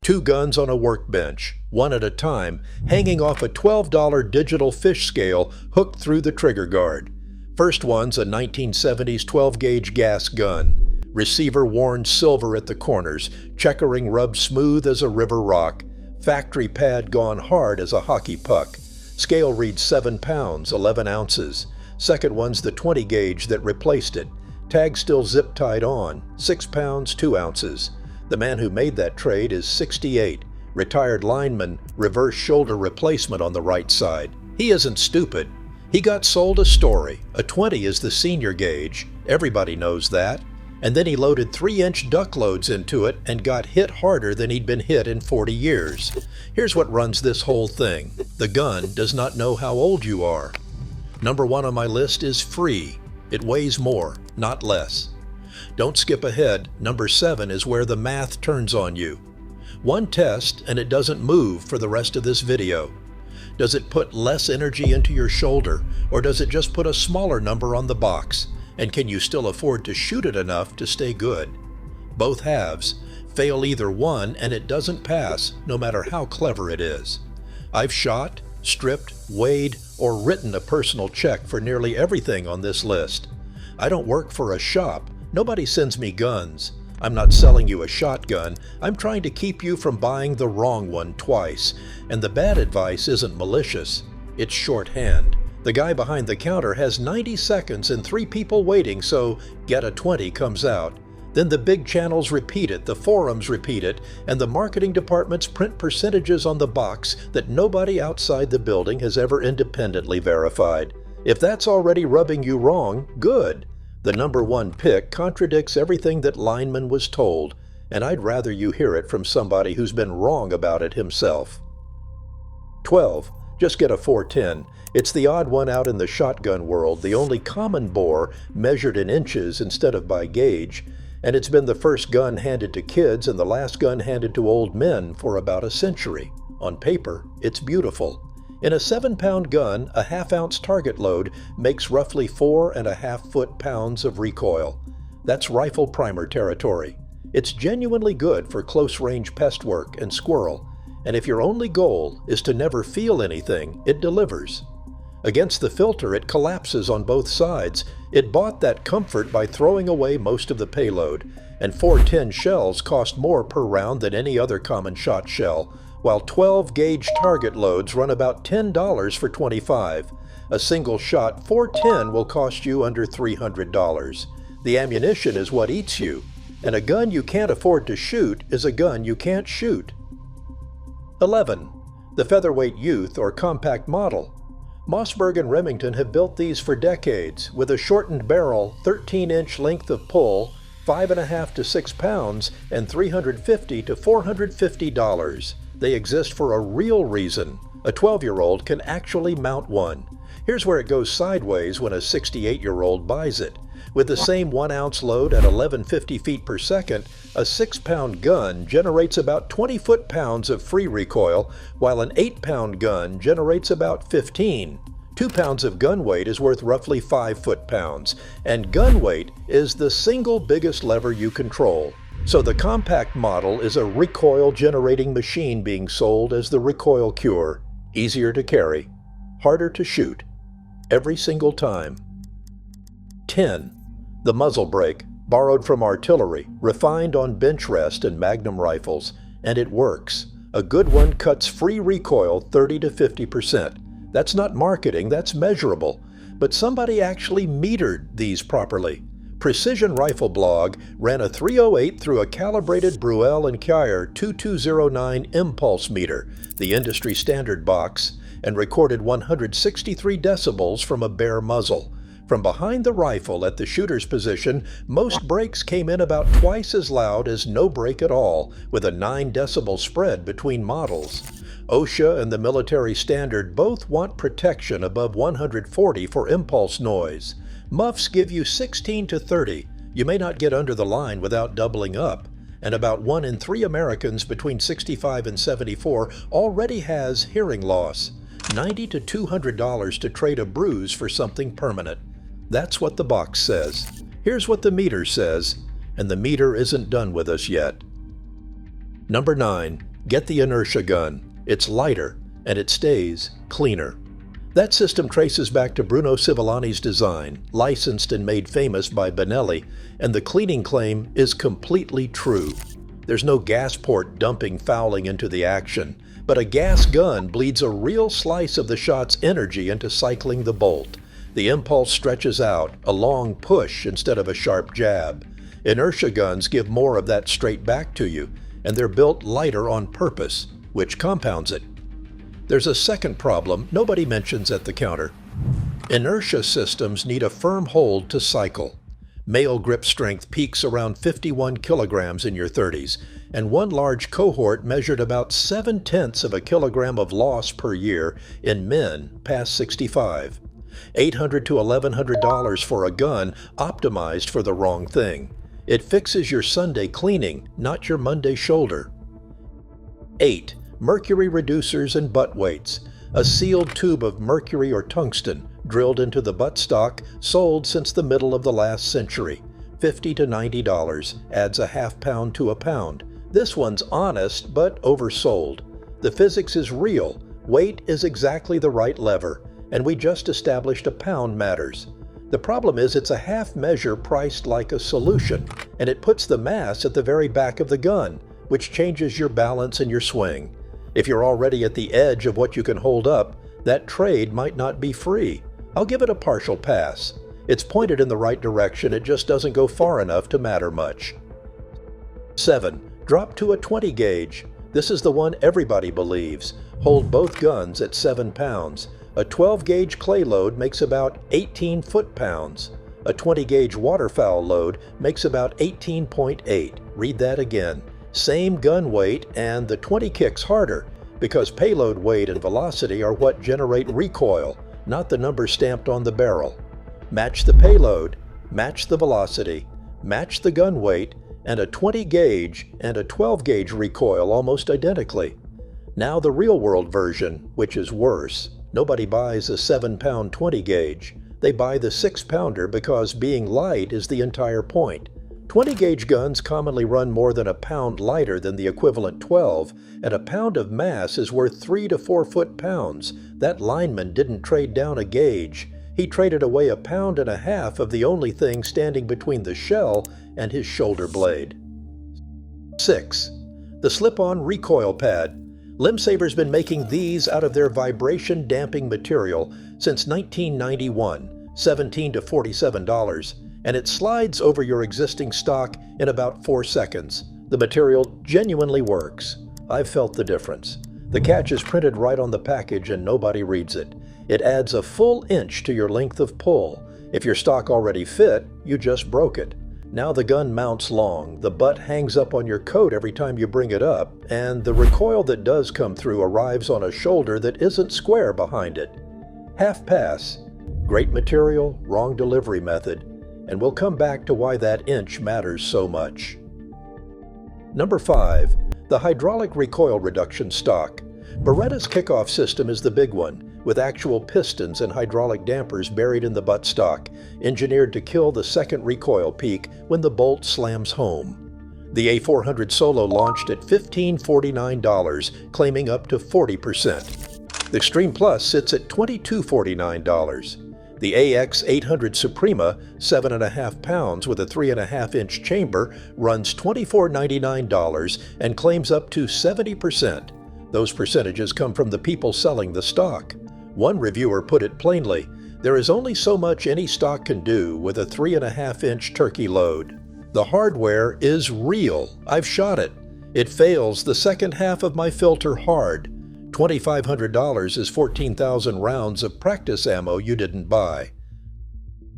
Two guns on a workbench, one at a time, hanging off a $12 digital fish scale hooked through the trigger guard. First one's a 1970s 12-gauge gas gun. Receiver worn silver at the corners, checkering rubbed smooth as a river rock. Factory pad gone hard as a hockey puck. Scale reads 7 pounds, 11 ounces. Second one's the 20-gauge that replaced it. Tag still zip-tied on, 6 pounds, 2 ounces. The man who made that trade is 68, retired lineman, reverse shoulder replacement on the right side. He isn't stupid. He got sold a story. A 20 is the senior gauge. Everybody knows that. And then he loaded 3-inch duck loads into it and got hit harder than he'd been hit in 40 years. Here's what runs this whole thing. The gun does not know how old you are. Number 1 on my list is free. It weighs more, not less. Don't skip ahead. Number 7 is where the math turns on you. One test and it doesn't move for the rest of this video. Does it put less energy into your shoulder, or does it just put a smaller number on the box? And can you still afford to shoot it enough to stay good? Both halves. Fail either one and it doesn't pass, no matter how clever it is. I've shot, stripped, weighed, or written a personal check for nearly everything on this list. I don't work for a shop. Nobody sends me guns. I'm not selling you a shotgun. I'm trying to keep you from buying the wrong one twice. And the bad advice isn't malicious. It's shorthand. The guy behind the counter has 90 seconds and 3 people waiting, so get a 20 comes out. Then the big channels repeat it, the forums repeat it, and the marketing departments print percentages on the box that nobody outside the building has ever independently verified. If that's already rubbing you wrong, good. The number 1 pick contradicts everything that lineman was told, and I'd rather you hear it from somebody who's been wrong about it himself. 12. Just get a 410. It's the odd one out in the shotgun world, the only common bore measured in inches instead of by gauge, and it's been the first gun handed to kids and the last gun handed to old men for about a century. On paper, it's beautiful. In a 7-pound gun, a half-ounce target load makes roughly 4.5 foot-pounds of recoil. That's rifle primer territory. It's genuinely good for close-range pest work and squirrel, and if your only goal is to never feel anything, it delivers. Against the filter, it collapses on both sides. It bought that comfort by throwing away most of the payload, and 410 shells cost more per round than any other common shot shell, while 12-gauge target loads run about $10 for 25. A single shot 410 will cost you under $300. The ammunition is what eats you, and a gun you can't afford to shoot is a gun you can't shoot. 11. The featherweight youth or compact model. Mossberg and Remington have built these for decades, with a shortened barrel, 13-inch length of pull, 5.5 to 6 pounds, and $350 to $450. They exist for a real reason. A 12-year-old can actually mount one. Here's where it goes sideways when a 68-year-old buys it. With the same 1-ounce load at 1150 feet per second, a 6-pound gun generates about 20 foot-pounds of free recoil, while an 8-pound gun generates about 15. 2 pounds of gun weight is worth roughly 5 foot-pounds, and gun weight is the single biggest lever you control. So the compact model is a recoil-generating machine being sold as the recoil cure. Easier to carry, harder to shoot, every single time. 10. The muzzle brake, borrowed from artillery, refined on bench rest and Magnum rifles, and it works. A good one cuts free recoil 30 to 50%. That's not marketing, that's measurable. But somebody actually metered these properly. Precision Rifle Blog ran a 308 through a calibrated Bruel and Kjaer 2209 impulse meter, the industry standard box, and recorded 163 decibels from a bare muzzle. From behind the rifle at the shooter's position, most breaks came in about twice as loud as no break at all, with a 9 decibel spread between models. OSHA and the military standard both want protection above 140 for impulse noise. Muffs give you 16 to 30. You may not get under the line without doubling up, and about 1 in 3 Americans between 65 and 74 already has hearing loss. $90 to $200 to trade a bruise for something permanent. That's what the box says. Here's what the meter says, and the meter isn't done with us yet. Number 9. Get the Inertia gun. It's lighter, and it stays cleaner. That system traces back to Bruno Civillani's design, licensed and made famous by Benelli, and the cleaning claim is completely true. There's no gas port dumping fouling into the action, but a gas gun bleeds a real slice of the shot's energy into cycling the bolt. The impulse stretches out, a long push instead of a sharp jab. Inertia guns give more of that straight back to you, and they're built lighter on purpose, which compounds it. There's a second problem nobody mentions at the counter. Inertia systems need a firm hold to cycle. Male grip strength peaks around 51 kilograms in your 30s, and one large cohort measured about 0.7 of a kilogram of loss per year in men past 65. $800 to $1,100 for a gun optimized for the wrong thing. It fixes your Sunday cleaning, not your Monday shoulder. 8. Mercury reducers and butt weights. A sealed tube of mercury or tungsten drilled into the buttstock, sold since the middle of the last century. $50 to $90, adds a half pound to a pound. This one's honest, but oversold. The physics is real, weight is exactly the right lever, and we just established a pound matters. The problem is it's a half measure priced like a solution, and it puts the mass at the very back of the gun, which changes your balance and your swing. If you're already at the edge of what you can hold up, that trade might not be free. I'll give it a partial pass. It's pointed in the right direction, it just doesn't go far enough to matter much. 7. Drop to a 20 gauge. This is the one everybody believes. Hold both guns at 7 pounds. A 12 gauge clay load makes about 18 foot-pounds. A 20 gauge waterfowl load makes about 18.8. Read that again. Same gun weight, and the 20 kicks harder, because payload weight and velocity are what generate recoil, not the number stamped on the barrel. Match the payload, match the velocity, match the gun weight, and a 20 gauge and a 12 gauge recoil almost identically. Now the real-world version, which is worse. Nobody buys a 7-pound 20 gauge. They buy the 6-pounder because being light is the entire point. 20 gauge guns commonly run more than a pound lighter than the equivalent 12, and a pound of mass is worth 3 to 4 foot-pounds. That lineman didn't trade down a gauge. He traded away 1.5 pounds of the only thing standing between the shell and his shoulder blade. 6. The slip-on recoil pad. Limsaver's been making these out of their vibration-damping material since 1991, $17 to $47, and it slides over your existing stock in about 4 seconds. The material genuinely works. I've felt the difference. The catch is printed right on the package and nobody reads it. It adds a full inch to your length of pull. If your stock already fit, you just broke it. Now the gun mounts long, the butt hangs up on your coat every time you bring it up, and the recoil that does come through arrives on a shoulder that isn't square behind it. Half pass. Great material, wrong delivery method, and we'll come back to why that inch matters so much. Number 5. The hydraulic recoil reduction stock. Beretta's kickoff system is the big one, with actual pistons and hydraulic dampers buried in the buttstock, engineered to kill the second recoil peak when the bolt slams home. The A400 Solo launched at $1549, claiming up to 40%. The Extreme Plus sits at $2249. The AX800 Suprema, 7.5 pounds with a 3.5-inch chamber, runs $2499 and claims up to 70%. Those percentages come from the people selling the stock. One reviewer put it plainly, there is only so much any stock can do with a 3.5-inch turkey load. The hardware is real. I've shot it. It fails the second half of my filter hard. $2,500 is 14,000 rounds of practice ammo you didn't buy.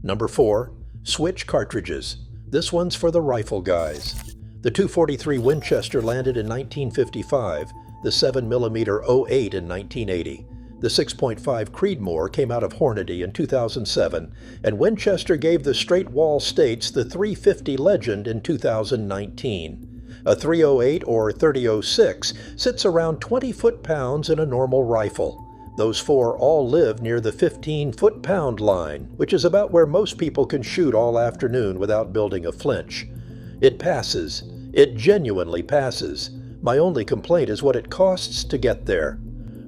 Number 4. Switch cartridges. This one's for the rifle guys. The .243 Winchester landed in 1955, the 7mm 08 in 1980. The 6.5 Creedmoor came out of Hornady in 2007, and Winchester gave the straight wall states the .350 Legend in 2019. A .308 or .3006 sits around 20 foot-pounds in a normal rifle. Those 4 all live near the 15 foot-pound line, which is about where most people can shoot all afternoon without building a flinch. It passes. It genuinely passes. My only complaint is what it costs to get there.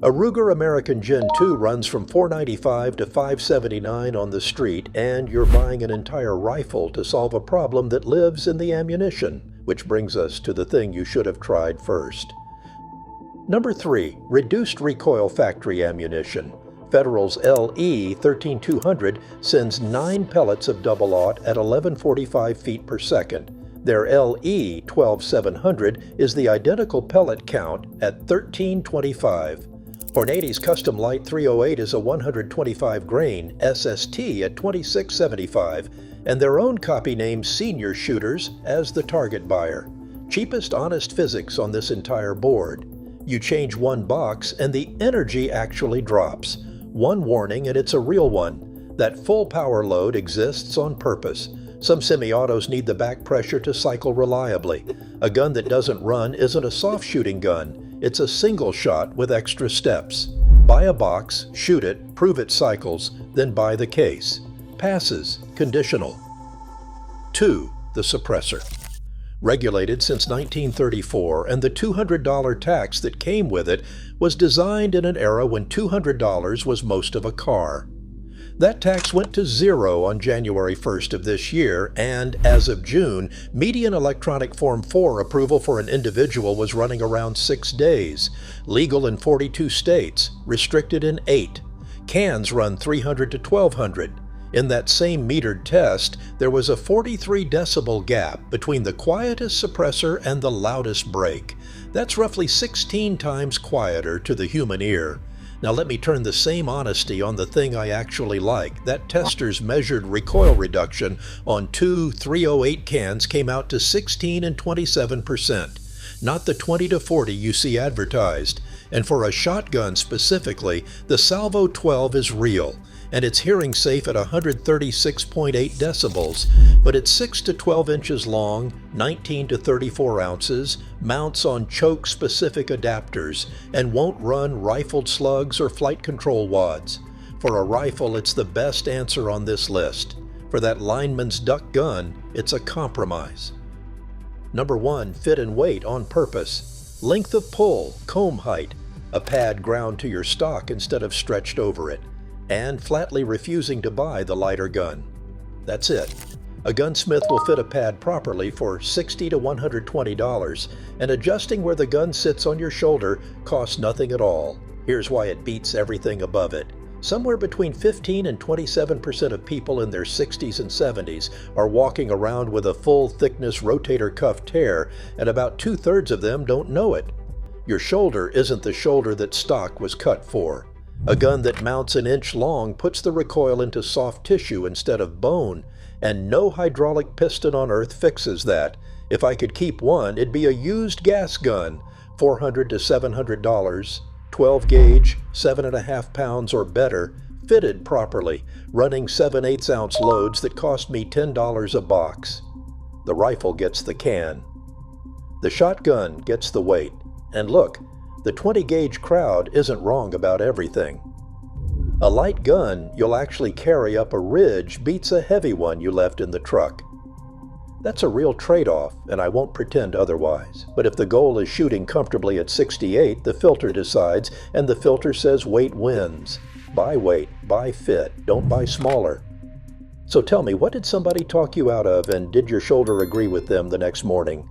A Ruger American Gen 2 runs from $495 to $579 on the street, and you're buying an entire rifle to solve a problem that lives in the ammunition, which brings us to the thing you should have tried first. Number 3. Reduced recoil factory ammunition. Federal's LE 13200 sends 9 pellets of double-aught at 1145 feet per second. Their LE 12700 is the identical pellet count at 1325. Hornady's Custom Light 308 is a 125 grain SST at 2675, and their own copy names Senior Shooters as the target buyer. Cheapest honest physics on this entire board. You change one box and the energy actually drops. One warning, and it's a real one. That full power load exists on purpose. Some semi-autos need the back pressure to cycle reliably. A gun that doesn't run isn't a soft shooting gun. It's a single shot with extra steps. Buy a box, shoot it, prove it cycles, then buy the case. Passes. Conditional. 2. The suppressor. Regulated since 1934, and the $200 tax that came with it was designed in an era when $200 was most of a car. That tax went to zero on January 1st of this year, and as of June, median electronic Form 4 approval for an individual was running around 6 days. Legal in 42 states, restricted in 8. Cans run 300 to 1200. In that same metered test, there was a 43 decibel gap between the quietest suppressor and the loudest break. That's roughly 16 times quieter to the human ear. Now let me turn the same honesty on the thing I actually like. That tester's measured recoil reduction on 2 308 cans came out to 16 and 27%, not the 20 to 40 you see advertised. And for a shotgun specifically, the Salvo 12 is real, and it's hearing safe at 136.8 decibels, but it's 6 to 12 inches long, 19 to 34 ounces, mounts on choke-specific adapters, and won't run rifled slugs or flight control wads. For a rifle, it's the best answer on this list. For that lineman's duck gun, it's a compromise. Number 1. Fit and weight on purpose. Length of pull, comb height, a pad ground to your stock instead of stretched over it, and flatly refusing to buy the lighter gun. That's it. A gunsmith will fit a pad properly for $60 to $120, and adjusting where the gun sits on your shoulder costs nothing at all. Here's why it beats everything above it. Somewhere between 15 and 27% of people in their 60s and 70s are walking around with a full thickness rotator cuff tear, and about 2/3 of them don't know it. Your shoulder isn't the shoulder that stock was cut for. A gun that mounts an inch long puts the recoil into soft tissue instead of bone, and no hydraulic piston on earth fixes that. If I could keep one, it'd be a used gas gun, $400 to $700, 12 gauge, 7.5 pounds or better, fitted properly, running 7/8 ounce loads that cost me $10 a box. The rifle gets the can. The shotgun gets the weight. And look, the 20 gauge crowd isn't wrong about everything. A light gun you'll actually carry up a ridge beats a heavy one you left in the truck. That's a real trade-off, and I won't pretend otherwise. But if the goal is shooting comfortably at 68, the filter decides, and the filter says weight wins. Buy weight, buy fit, don't buy smaller. So tell me, what did somebody talk you out of, and did your shoulder agree with them the next morning?